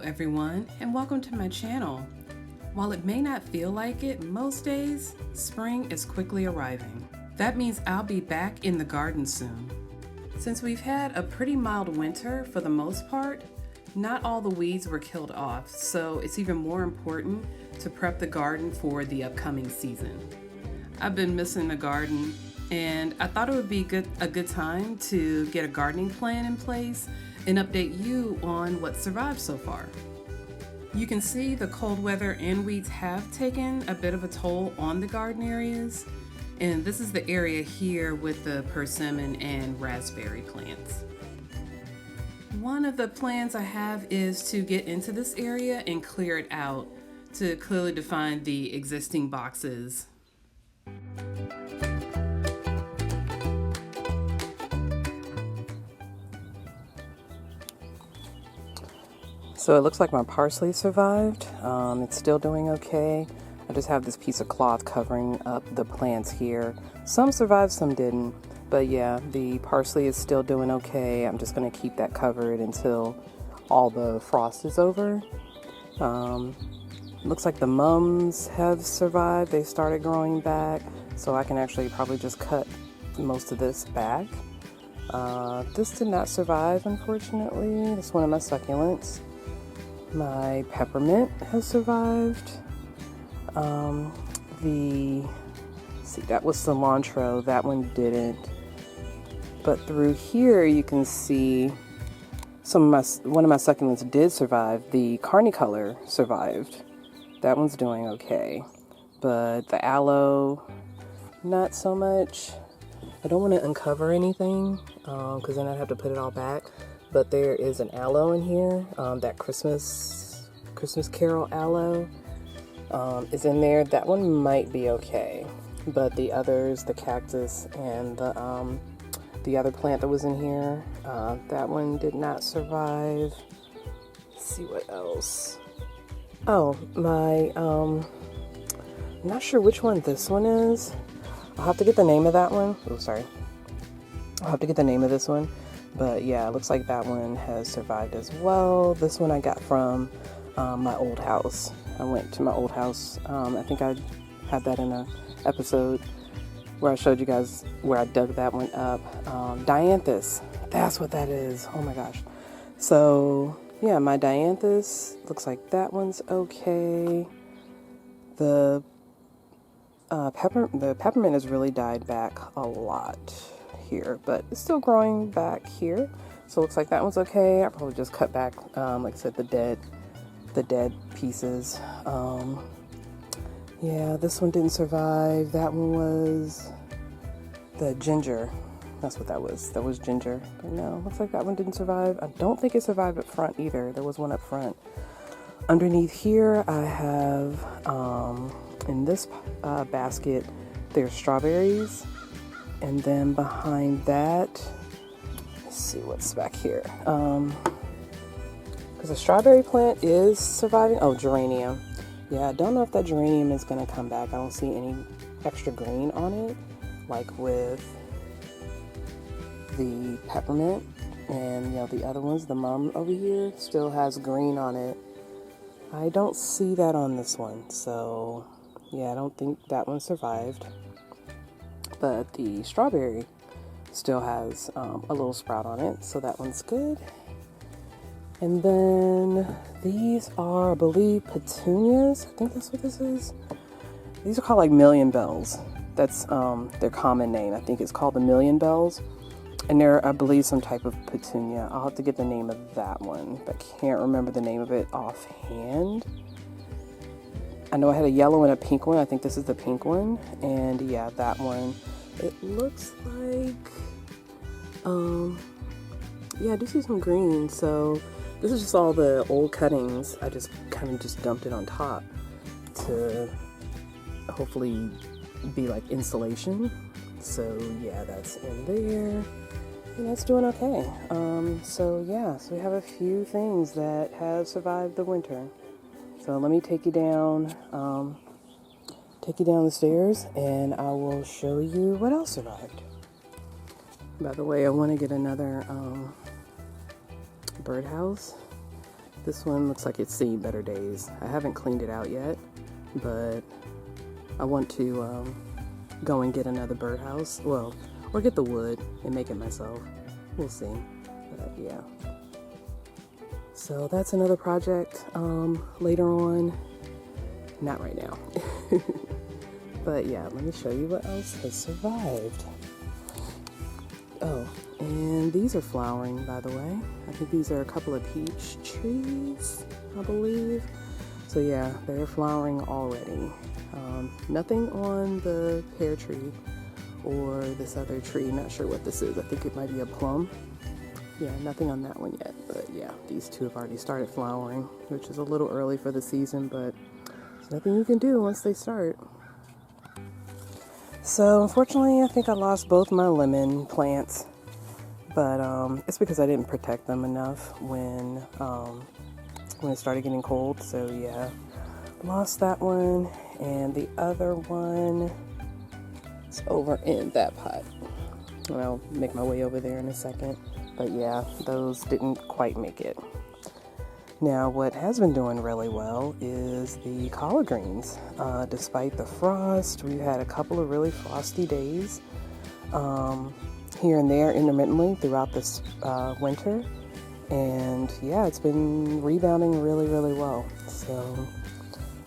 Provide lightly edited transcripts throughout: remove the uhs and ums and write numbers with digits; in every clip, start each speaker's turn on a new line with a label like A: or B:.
A: everyone, and welcome to my channel. While it may not feel like it most days, spring is quickly arriving. That means I'll be back in the garden soon. Since we've had a pretty mild winter for the most part, not all the weeds were killed off, so it's even more important to prep the garden for the upcoming season. I've been missing the garden, and I thought it would be a good time to get a gardening plan in place and update you on what survived so far. You can see the cold weather and weeds have taken a bit of a toll on the garden areas, and this is the area here with the persimmon and raspberry plants. One of the plans I have is to get into this area and clear it out to clearly define the existing boxes. So it looks like my parsley survived. It's still doing okay. I just have this piece of cloth covering up the plants here. Some survived, some didn't. But yeah, the parsley is still doing okay. I'm just going to keep that covered until all the frost is over. Looks like the mums have survived. They started growing back. So I can actually probably just cut most of this back. This did not survive, unfortunately. It's one of my succulents. My peppermint has survived. That was cilantro. That one didn't. But through here, you can see one of my succulents did survive. The carnicolor survived. That one's doing okay. But the aloe, not so much. I don't want to uncover anything because then I'd have to put it all back. But there is an aloe in here, that Christmas Carol aloe is in there. That one might be okay, but the others, the cactus and the other plant that was in here, that one did not survive. Let's see what else. Oh, I'm not sure which one this one is. I'll have to get the name of that one. Oh, sorry. I'll have to get the name of this one. But yeah, it looks like that one has survived as well. This one I got from my old house. I went to my old house. I think I had that in an episode where I showed you guys where I dug that one up. Dianthus, that's what that is. Oh my gosh. So yeah, my dianthus looks like that one's okay. The peppermint has really died back a lot here, but it's still growing back here, so it looks like that one's okay. I probably just cut back, like I said, the dead pieces. Yeah, this one didn't survive. That one was the ginger. That's what that was. That was ginger. But no, looks like that one didn't survive. I don't think it survived up front either. There was one up front. Underneath here, I have in this basket, there's strawberries. And then behind that, let's see what's back here. Because the strawberry plant is surviving. Oh, geranium. Yeah, I don't know if that geranium is going to come back. I don't see any extra green on it, like with the peppermint. And, the other ones, the mum over here, still has green on it. I don't see that on this one. So, yeah, I don't think that one survived. But the strawberry still has a little sprout on it, so that one's good. And then these are, I believe, petunias. I think that's what this is. These are called like million bells. That's their common name. I think it's called the million bells. And they're, I believe, some type of petunia. I'll have to get the name of that one, but can't remember the name of it offhand. I know I had a yellow and a pink one. I think this is the pink one. And yeah, that one. It looks like, yeah, I do see some green. So this is just all the old cuttings. I just kind of just dumped it on top to hopefully be like insulation. So yeah, that's in there. And that's doing okay. So yeah, so we have a few things that have survived the winter. So let me take you down the stairs and I will show you what else survived. By the way, I want to get another birdhouse This one looks like it's seen better days. I haven't cleaned it out yet, but I want to go and get another birdhouse. Well, or get the wood and make it myself. We'll see. But yeah. So that's another project later on. Not right now. But yeah, let me show you what else has survived. Oh, and these are flowering, by the way. I think these are a couple of peach trees, I believe. So yeah, they're flowering already. Nothing on the pear tree or this other tree. Not sure what this is. I think it might be a plum. Yeah, nothing on that one yet. But yeah, these two have already started flowering, which is a little early for the season, but there's nothing you can do once they start. So unfortunately, I think I lost both my lemon plants, but it's because I didn't protect them enough when it started getting cold. So yeah, lost that one, and the other one is over in that pot. And I'll make my way over there in a second. But yeah, those didn't quite make it. Now, what has been doing really well is the collard greens. Despite the frost, we've had a couple of really frosty days here and there intermittently throughout this winter. And yeah, it's been rebounding really, really well. So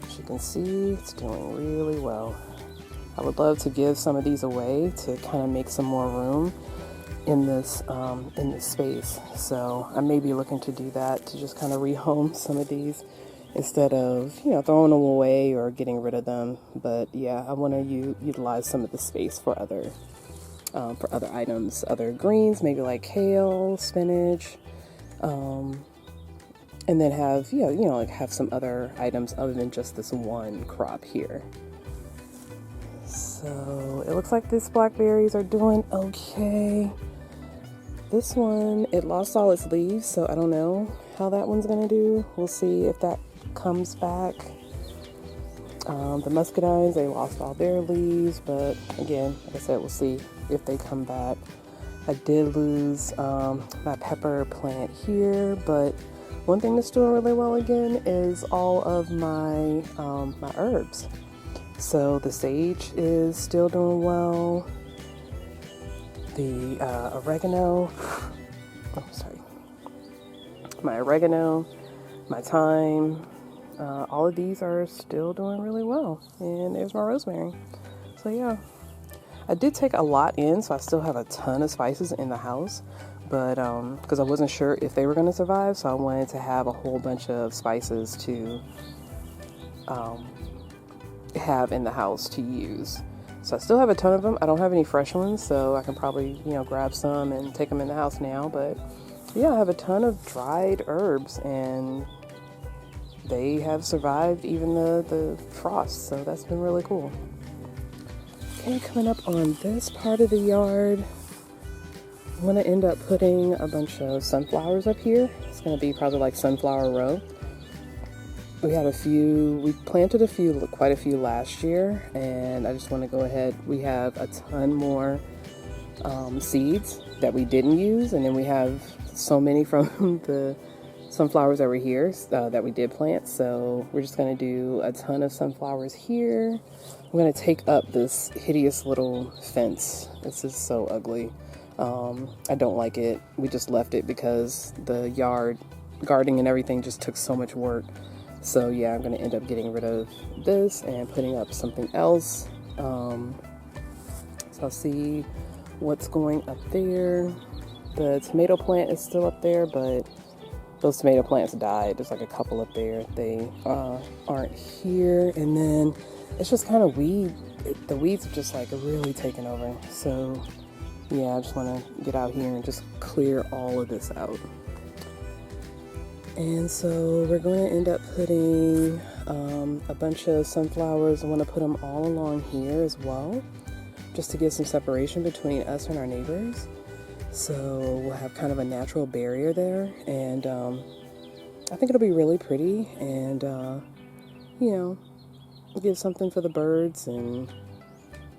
A: as you can see, it's doing really well. I would love to give some of these away to kind of make some more room in this space. So I may be looking to do that, to just kind of rehome some of these instead of, you know, throwing them away or getting rid of them. But yeah, I want to utilize some of the space for other items, other greens, maybe like kale, spinach, and then have have some other items other than just this one crop here. So it looks like these blackberries are doing okay. This one, it lost all its leaves, so I don't know how that one's gonna do. We'll see if that comes back. The muscadines, they lost all their leaves, but again, like I said, we'll see if they come back. I did lose my pepper plant here, but one thing that's doing really well again is all of my my herbs. So the sage is still doing well. The oregano, my oregano, my thyme, all of these are still doing really well. And there's my rosemary. So yeah, I did take a lot in, so I still have a ton of spices in the house, but because I wasn't sure if they were going to survive, so I wanted to have a whole bunch of spices to have in the house to use. So I still have a ton of them. I don't have any fresh ones, so I can probably, grab some and take them in the house now. But yeah, I have a ton of dried herbs, and they have survived even the frost. So that's been really cool. Okay, coming up on this part of the yard, I'm going to end up putting a bunch of sunflowers up here. It's going to be probably like sunflower row. We planted quite a few last year, and I just want to go ahead. We have a ton more seeds that we didn't use, and then we have so many from the sunflowers that were here that we did plant. So we're just going to do a ton of sunflowers here. I'm going to take up this hideous little fence. This is so ugly. I don't like it. We just left it because the gardening and everything just took so much work. So yeah, I'm going to end up getting rid of this and putting up something else. So I'll see what's going up there. The tomato plant is still up there, but those tomato plants died. There's like a couple up there. They aren't here. And then it's just kind of the weeds have just like really taken over. So yeah, I just want to get out here and just clear all of this out. And so we're going to end up putting a bunch of sunflowers. I want to put them all along here as well, just to get some separation between us and our neighbors. So we'll have kind of a natural barrier there, and I think it'll be really pretty, and give something for the birds and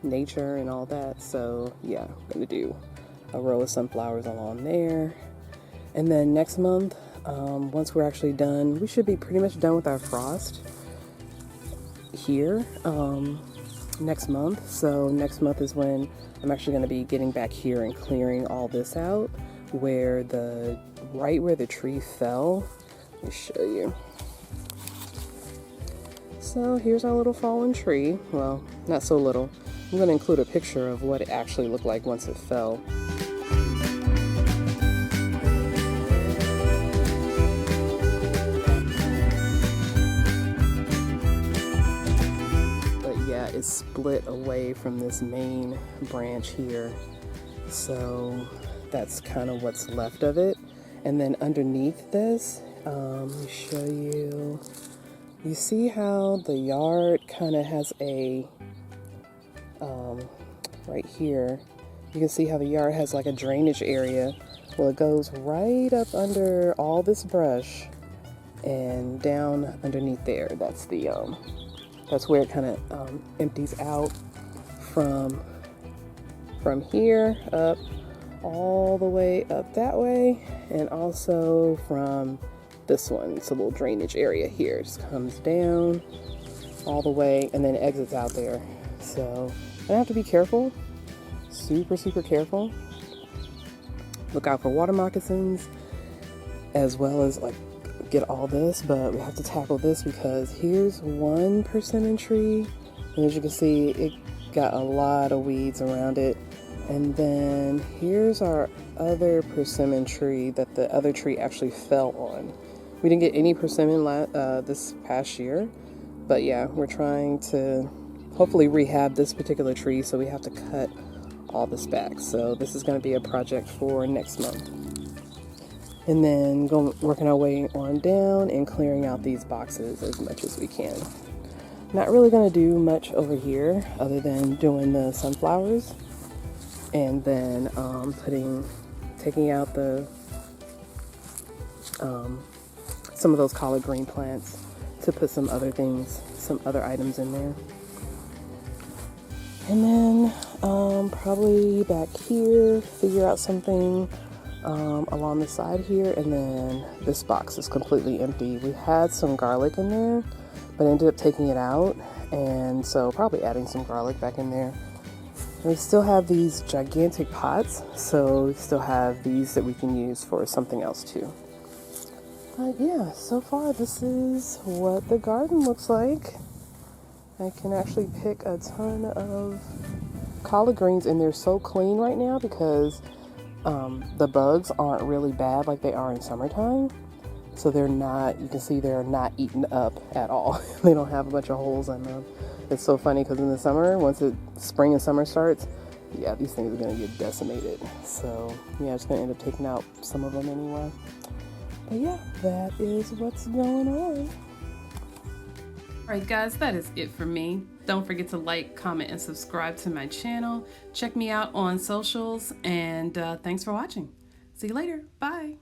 A: nature and all that. So yeah, I'm going to do a row of sunflowers along there. And then next month, once we're actually done, we should be pretty much done with our frost here next month. So next month is when I'm actually going to be getting back here and clearing all this out where right where the tree fell. Let me show you. So here's our little fallen tree. Well, not so little. I'm going to include a picture of what it actually looked like once it fell. Is split away from this main branch here, so that's kind of what's left of it. And then underneath this, let me show you. You see how the yard kind of has a right here, you can see how the yard has like a drainage area. Well, it goes right up under all this brush and down underneath there. That's the that's where it kind of empties out from here up all the way up that way, and also from this one. It's a little drainage area here. It just comes down all the way and then exits out there. So I have to be careful, super careful. Look out for water moccasins, as well as like get all this, but we have to tackle this because here's one persimmon tree, and as you can see, it got a lot of weeds around it. And then here's our other persimmon tree that the other tree actually fell on. We didn't get any persimmon this past year, but yeah, we're trying to hopefully rehab this particular tree, so we have to cut all this back. So this is going to be a project for next month. And then working our way on down and clearing out these boxes as much as we can. Not really going to do much over here other than doing the sunflowers, and then taking out the some of those collard green plants to put some other items in there. And then probably back here, figure out something along the side here. And then this box is completely empty. We had some garlic in there, but ended up taking it out, and so probably adding some garlic back in there. And we still have these gigantic pots, so we still have these that we can use for something else too. But yeah, so far this is what the garden looks like. I can actually pick a ton of collard greens, and they're so clean right now because the bugs aren't really bad like they are in summertime. So they're not, you can see they're not eaten up at all. They don't have a bunch of holes in them. It's so funny because in the summer, once spring and summer starts, yeah, these things are going to get decimated. So yeah, I'm just going to end up taking out some of them anyway. But yeah, that is what's going on. Alright guys, that is it for me. Don't forget to like, comment, and subscribe to my channel. Check me out on socials, and thanks for watching. See you later. Bye.